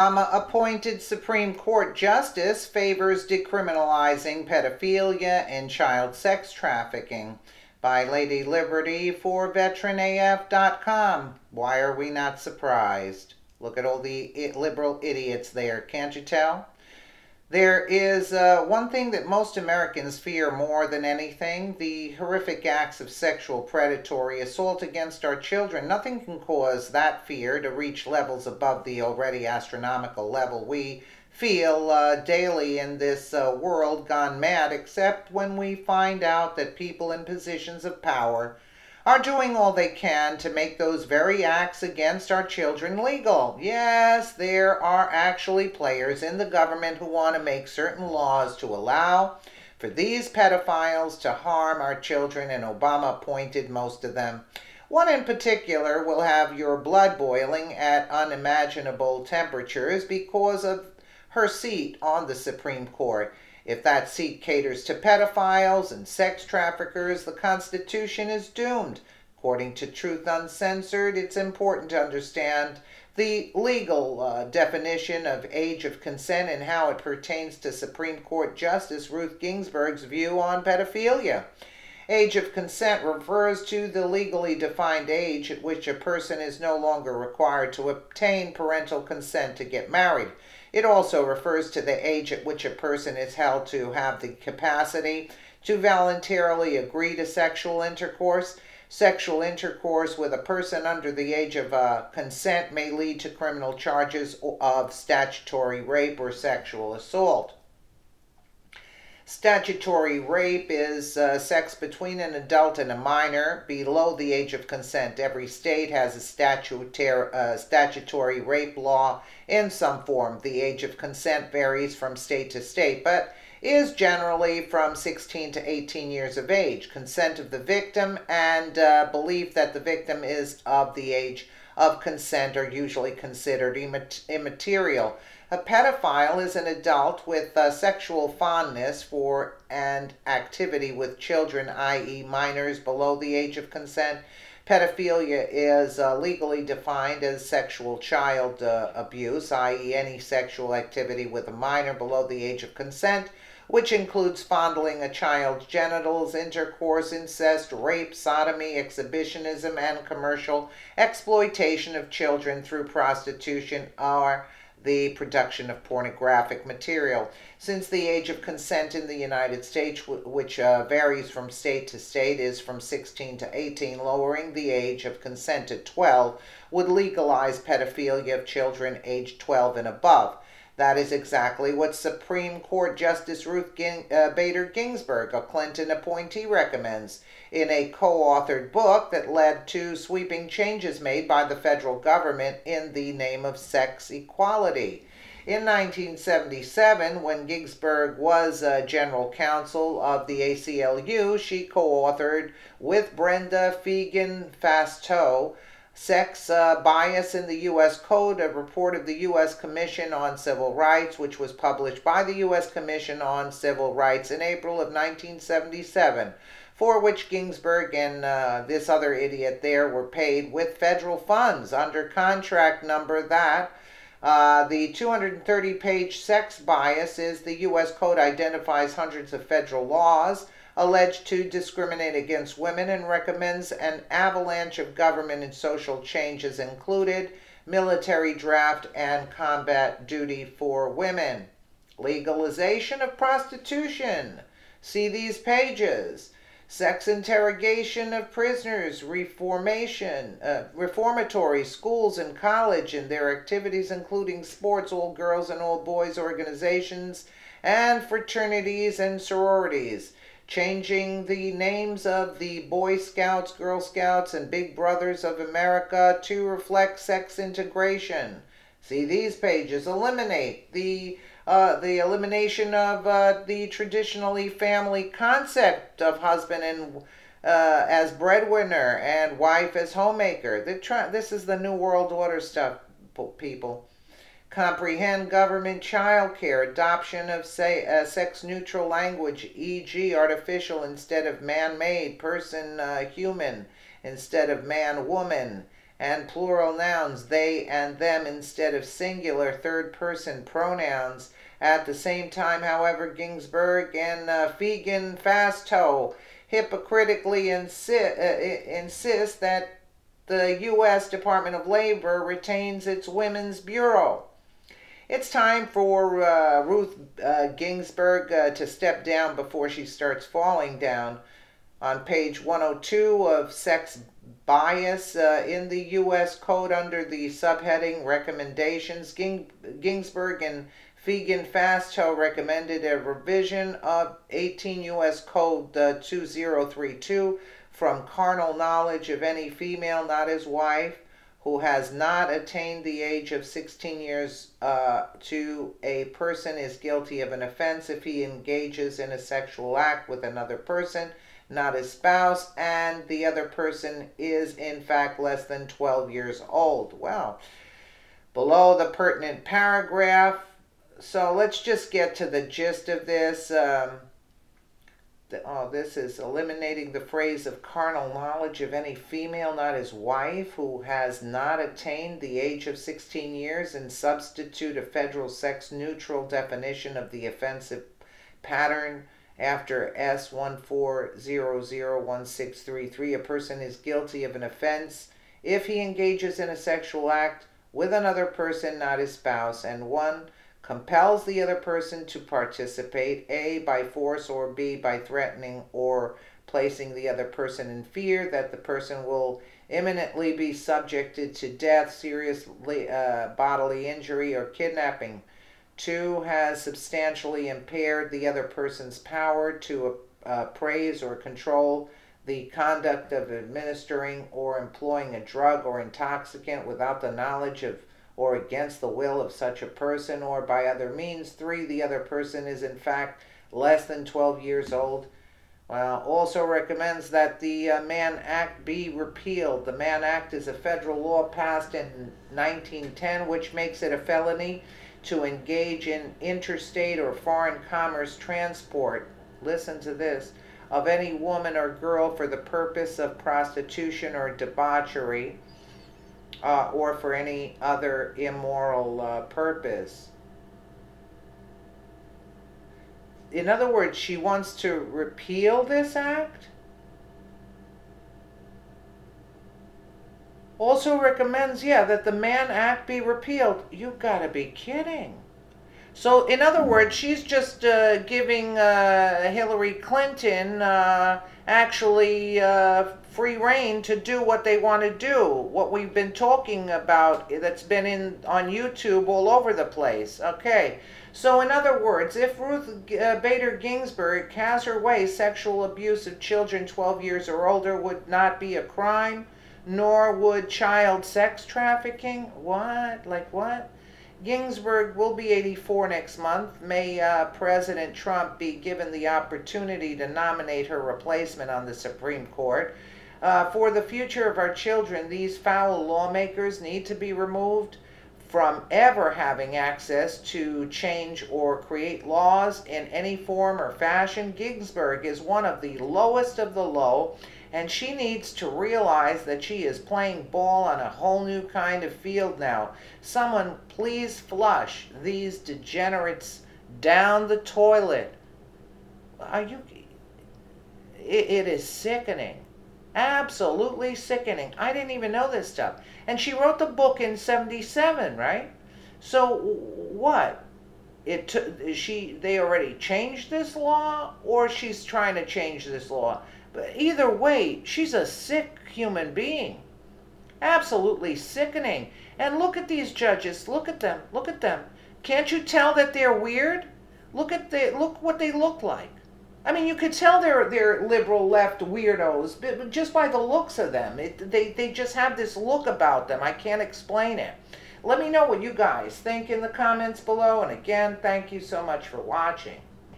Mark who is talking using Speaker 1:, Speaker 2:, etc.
Speaker 1: Appointed Supreme Court Justice favors decriminalizing pedophilia and child sex trafficking by Lady Liberty for VeteranAF.com. Why are we not surprised? Look at all the liberal idiots there, can't you tell? There is one thing that most Americans fear more than anything: the horrific acts of sexual predatory assault against our children. Nothing can cause that fear to reach levels above the already astronomical level we feel daily in this world gone mad, except when we find out that people in positions of power are doing all they can to make those very acts against our children legal. Yes, there are actually players in the government who want to make certain laws to allow for these pedophiles to harm our children, and Obama appointed most of them. One in particular will have your blood boiling at unimaginable temperatures because of her seat on the Supreme Court. If that seat caters to pedophiles and sex traffickers, the Constitution is doomed. According to Truth Uncensored, it's important to understand the legal definition of age of consent and how it pertains to Supreme Court Justice Ruth Ginsburg's view on pedophilia. Age of consent refers to the legally defined age at which a person is no longer required to obtain parental consent to get married. It also refers to the age at which a person is held to have the capacity to voluntarily agree to sexual intercourse. Sexual intercourse with a person under the age of consent may lead to criminal charges of statutory rape or sexual assault. Statutory rape is sex between an adult and a minor below the age of consent. Every state has a statutory rape law in some form. The age of consent varies from state to state, but is generally from 16 to 18 years of age. Consent of the victim and belief that the victim is of the age of consent are usually considered immaterial. A pedophile is an adult with sexual fondness for and activity with children, i.e. minors below the age of consent. Pedophilia is legally defined as sexual child abuse, i.e. any sexual activity with a minor below the age of consent, which includes fondling a child's genitals, intercourse, incest, rape, sodomy, exhibitionism, and commercial exploitation of children through prostitution or the production of pornographic material. Since the age of consent in the United States, which varies from state to state, is from 16 to 18, lowering the age of consent to 12 would legalize pedophilia of children aged 12 and above. That is exactly what Supreme Court Justice Ruth Bader Ginsburg, a Clinton appointee, recommends in a co-authored book that led to sweeping changes made by the federal government in the name of sex equality. In 1977, when Ginsburg was general counsel of the ACLU, she co-authored with Brenda Fegan-Fastow Sex Bias in the U.S. Code, a report of the U.S. Commission on Civil Rights, which was published by the U.S. Commission on Civil Rights in April of 1977, for which Ginsburg and this other idiot there were paid with federal funds under contract number that the 230-page sex bias is the U.S. Code identifies hundreds of federal laws alleged to discriminate against women and recommends an avalanche of government and social changes included military draft and combat duty for women. Legalization of prostitution. See these pages. Sex interrogation of prisoners, reformatory schools and college and their activities including sports, all girls and all boys organizations and fraternities and sororities. Changing the names of the Boy Scouts, Girl Scouts, and Big Brothers of America to reflect sex integration. See these pages. Eliminate the elimination of the traditionally family concept of husband and as breadwinner and wife as homemaker. This is the New World Order stuff, people. Comprehend government child care, adoption of sex-neutral language, e.g. artificial instead of man-made, person human instead of man-woman, and plural nouns, they and them, instead of singular third-person pronouns. At the same time, however, Ginsburg and Fegan-Fastow hypocritically insist that the U.S. Department of Labor retains its Women's Bureau. It's time for Ruth Ginsburg to step down before she starts falling down. On page 102 of Sex Bias in the U.S. Code, under the subheading Recommendations, Ginsburg and Fegan-Fastow recommended a revision of 18 U.S. Code 2032 from carnal knowledge of any female, not his wife, who has not attained the age of 16 years to a person is guilty of an offense if he engages in a sexual act with another person, not his spouse, and the other person is in fact less than 12 years old. Well, below the pertinent paragraph, so let's just get to the gist of this. This is eliminating the phrase of carnal knowledge of any female, not his wife, who has not attained the age of 16 years, and substitute a federal sex-neutral definition of the offensive pattern after S14001633. A person is guilty of an offense if he engages in a sexual act with another person, not his spouse, and 1. compels the other person to participate, A, by force, or B, by threatening or placing the other person in fear that the person will imminently be subjected to death, serious bodily injury, or kidnapping. 2, has substantially impaired the other person's power to appraise or control the conduct of administering or employing a drug or intoxicant without the knowledge of or against the will of such a person, or by other means. 3, the other person is in fact less than 12 years old. Also recommends that the Mann Act be repealed. The Mann Act is a federal law passed in 1910, which makes it a felony to engage in interstate or foreign commerce transport, listen to this, of any woman or girl for the purpose of prostitution or debauchery, or for any other immoral purpose. In other words, she wants to repeal this act. Also recommends, that the Mann Act be repealed. You gotta be kidding. So, in other words, she's just giving Hillary Clinton actually free reign to do what they want to do. What we've been talking about, that's been on YouTube all over the place. Okay. So, in other words, if Ruth Bader Ginsburg has her way, sexual abuse of children 12 years or older would not be a crime, nor would child sex trafficking. What? Like what? Ginsburg will be 84 next month. May President Trump be given the opportunity to nominate her replacement on the Supreme Court. For the future of our children, these foul lawmakers need to be removed from ever having access to change or create laws in any form or fashion. Ginsburg is one of the lowest of the low, and she needs to realize that she is playing ball on a whole new kind of field now. Someone please flush these degenerates down the toilet. It is sickening. Absolutely sickening. I didn't even know this stuff. And she wrote the book in 77, right? So what? They already changed this law, or she's trying to change this law? But either way, she's a sick human being. Absolutely sickening. And look at these judges. Look at them. Look at them. Can't you tell that they're weird? Look what they look like. I mean, you could tell they're liberal left weirdos, but just by the looks of them. They just have this look about them. I can't explain it. Let me know what you guys think in the comments below. And again, thank you so much for watching.